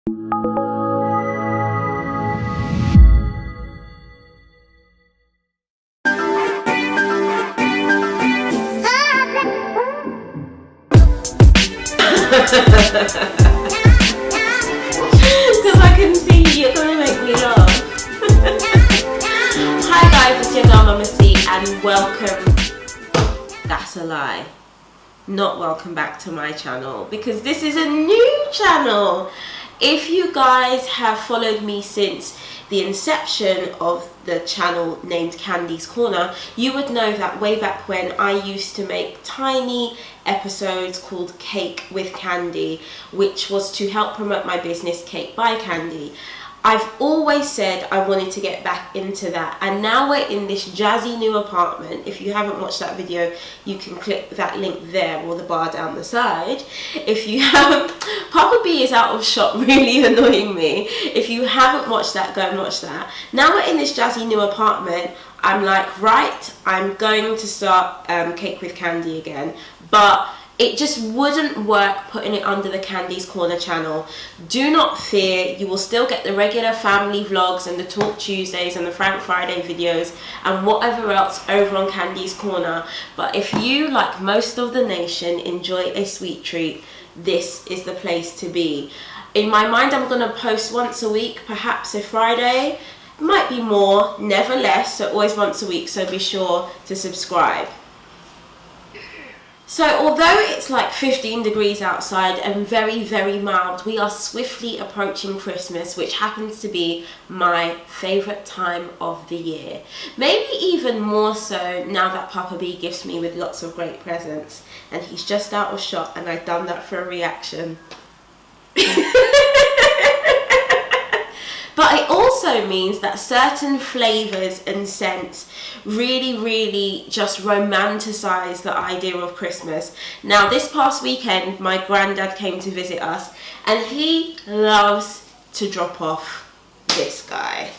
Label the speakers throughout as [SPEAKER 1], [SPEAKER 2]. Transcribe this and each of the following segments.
[SPEAKER 1] Because I can see you're gonna make me laugh. Hi guys, it's your girl Mama C and welcome. That's a lie. Not welcome back to my channel, because this is a new channel. If you guys have followed me since the inception of the channel named Candy's Corner, you would know that way back when I used to make tiny episodes called Cake with Candy, which was to help promote my business Cake by Candy. I've always said I wanted to get back into that, and now we're in this jazzy new apartment. If you haven't watched that video, you can click that link there or the bar down the side. If you haven't, Papa B is out of shot, really annoying me. If you haven't watched that, go and watch that. Now we're in this jazzy new apartment. I'm like, right, I'm going to start Cake with Candy again, but it just wouldn't work putting it under the Candy's Corner channel. Do not fear, you will still get the regular family vlogs and the Talk Tuesdays and the Frank Friday videos and whatever else over on Candy's Corner. But if you, like most of the nation, enjoy a sweet treat, this is the place to be. In my mind, I'm gonna post once a week, perhaps a Friday. Might be more, never less, so always once a week, so be sure to subscribe. So although it's like 15 degrees outside and very, very mild, we are swiftly approaching Christmas, which happens to be my favourite time of the year. Maybe even more so now that Papa B gifts me with lots of great presents, and he's just out of shot and I've done that for a reaction. But it also means that certain flavours and scents really just romanticize the idea of Christmas. Now this past weekend my granddad came to visit us and he loves to drop off this guy.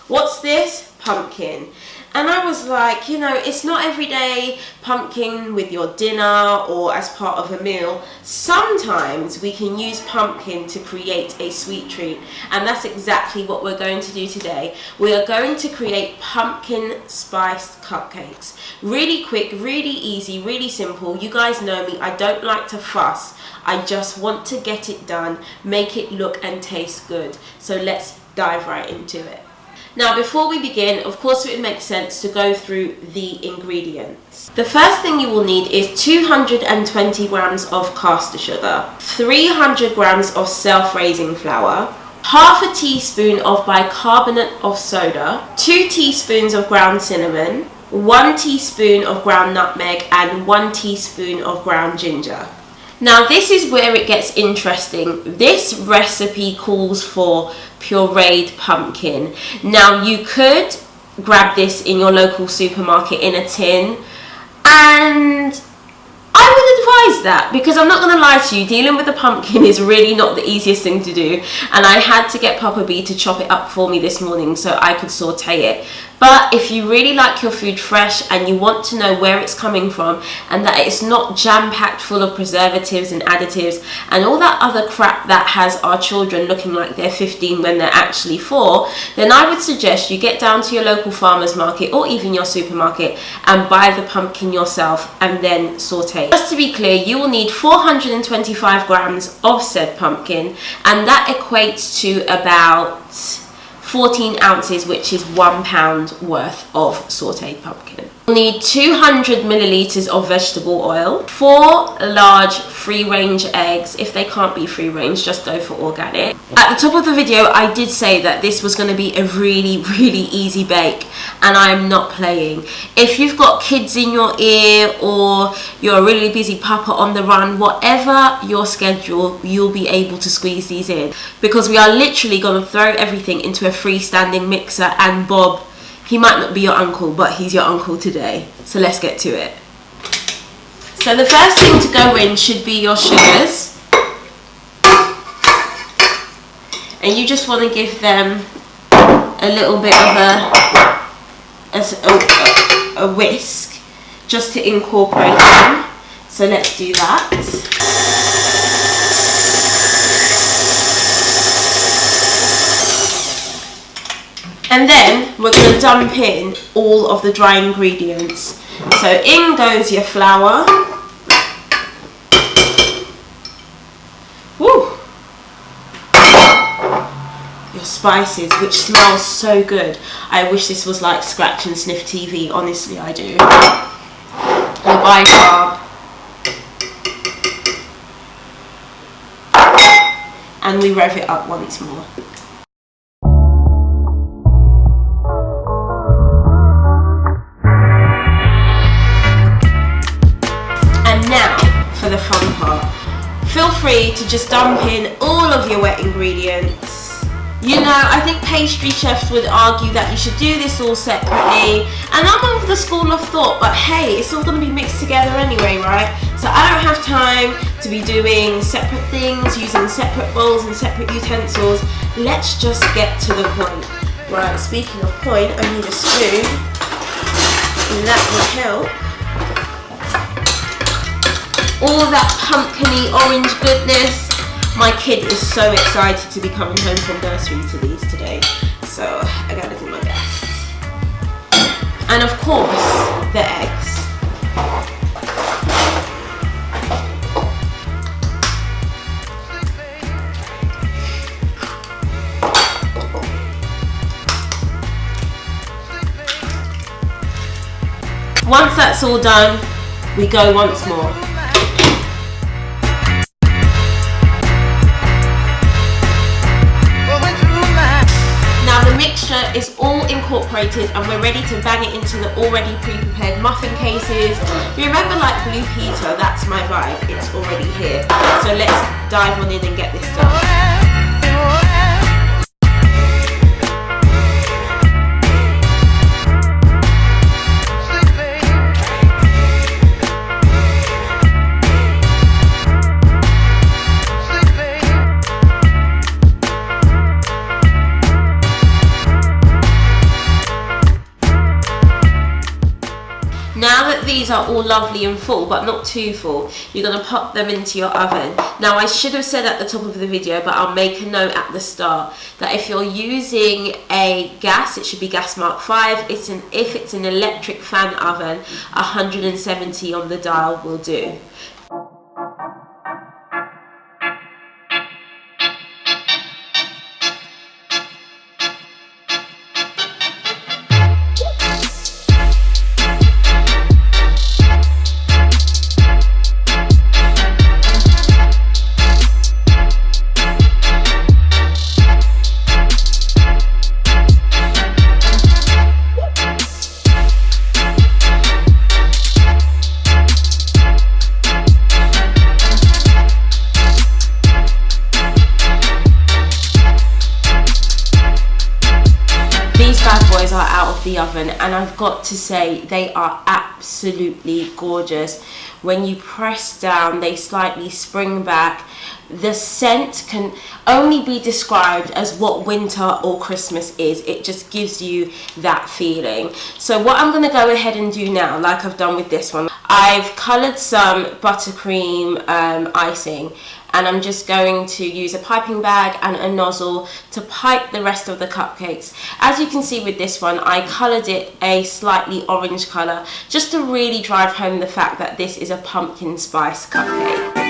[SPEAKER 1] What's this? Pumpkin. And I was like, you know, it's not every day pumpkin with your dinner or as part of a meal. Sometimes we can use pumpkin to create a sweet treat, and that's exactly what we're going to do today. We are going to create pumpkin spiced cupcakes. Really quick, really easy, really simple. You guys know me, I don't like to fuss. I just want to get it done, make it look and taste good. So let's dive right into it. Now before we begin, of course it would make sense to go through the ingredients. The first thing you will need is 220 grams of caster sugar, 300 grams of self-raising flour, half a teaspoon of bicarbonate of soda, 2 teaspoons of ground cinnamon, 1 teaspoon of ground nutmeg and 1 teaspoon of ground ginger. Now this is where it gets interesting. This recipe calls for pureed pumpkin. Now you could grab this in your local supermarket in a tin, and I would advise that, because I'm not going to lie to you, dealing with the pumpkin is really not the easiest thing to do, and I had to get Papa B to chop it up for me this morning so I could saute it. But if you really like your food fresh and you want to know where it's coming from and that it's not jam-packed full of preservatives and additives and all that other crap that has our children looking like they're 15 when they're actually 4, then I would suggest you get down to your local farmer's market or even your supermarket and buy the pumpkin yourself and then saute. Just to be clear, you will need 425 grams of said pumpkin, and that equates to about 14 ounces, which is 1 pound worth of sauteed pumpkin. You'll need 200 millilitres of vegetable oil, 4 large free-range eggs. If they can't be free-range, just go for organic. At the top of the video, I did say that this was going to be a really easy bake, and I am not playing. If you've got kids in your ear or you're a really busy papa on the run, whatever your schedule, you'll be able to squeeze these in, because we are literally going to throw everything into a freestanding mixer. And Bob, he might not be your uncle, but he's your uncle today. So let's get to it. So the first thing to go in should be your sugars. And you just want to give them a little bit of a whisk just to incorporate them. So let's do that. And then we're going to dump in all of the dry ingredients. So in goes your flour. Woo! Your spices, which smells so good. I wish this was like scratch and sniff TV, honestly I do. Your bicarb. And we rev it up once more. And now for the fun part. Feel free to just dump in all of your wet ingredients. You know, I think pastry chefs would argue that you should do this all separately, and I'm of the school of thought, but hey, it's all going to be mixed together anyway, right? So I don't have time to be doing separate things, using separate bowls and separate utensils. Let's just get to the point. Right, speaking of point, I need a spoon, and that will help. All that pumpkin-y orange goodness. My kid is so excited to be coming home from nursery to these today, so I gotta do my best. And of course, the eggs. Once that's all done, we go once more. Is all incorporated and we're ready to bang it into the already pre-prepared muffin cases. Remember, like Blue Peter, that's my vibe, it's already here. So let's dive on in and get this done. Now that these are all lovely and full, but not too full, you're going to pop them into your oven. Now I should have said at the top of the video, but I'll make a note at the start, that if you're using a gas, it should be gas mark 5. If it's an electric fan oven, 170 on the dial will do. Are out of the oven, and I've got to say they are absolutely gorgeous. When you press down, they slightly spring back. The scent can only be described as what winter or Christmas is. It just gives you that feeling. So what I'm going to go ahead and do now, like I've done with this one, I've coloured some buttercream icing, and I'm just going to use a piping bag and a nozzle to pipe the rest of the cupcakes. As you can see with this one, I coloured it a slightly orange colour, just to really drive home the fact that this is a pumpkin spice cupcake.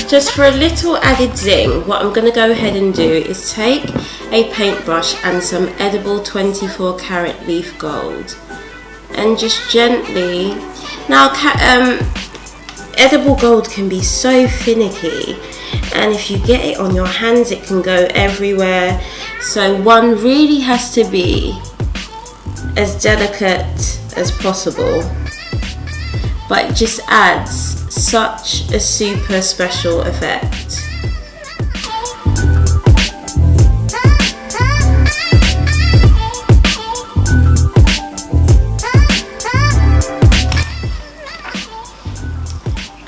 [SPEAKER 1] Just for a little added zing, what I'm going to go ahead and do is take a paintbrush and some edible 24 karat leaf gold and just gently, now edible gold can be so finicky, and if you get it on your hands it can go everywhere, so one really has to be as delicate as possible. but it just adds such a super special effect.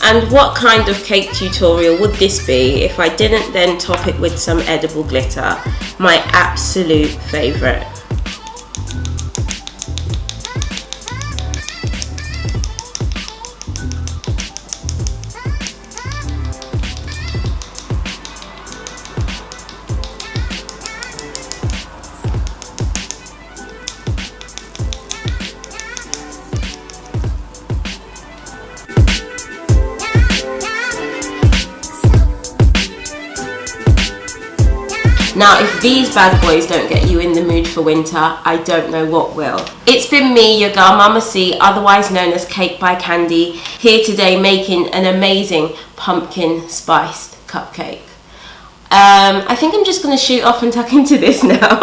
[SPEAKER 1] And what kind of cake tutorial would this be if I didn't then top it with some edible glitter? My absolute favourite. Now, if these bad boys don't get you in the mood for winter, I don't know what will. It's been me, your girl Mama C, otherwise known as Cake by Candy, here today making an amazing pumpkin spiced cupcake. I think I'm just going to shoot off and tuck into this now.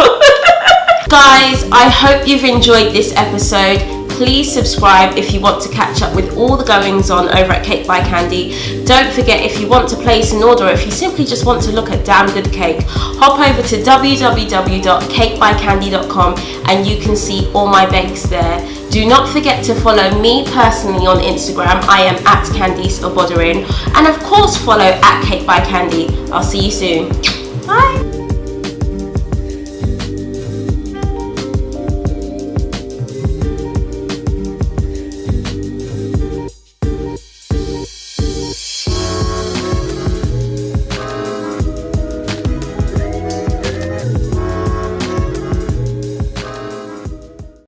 [SPEAKER 1] Guys, I hope you've enjoyed this episode. Please subscribe if you want to catch up with all the goings on over at Cake by Candy. Don't forget, if you want to place an order, or if you simply just want to look at damn good cake, hop over to www.cakebycandy.com and you can see all my bakes there. Do not forget to follow me personally on Instagram. I am at Candice Obodorin, and of course follow at Cake by Candy. I'll see you soon. Bye.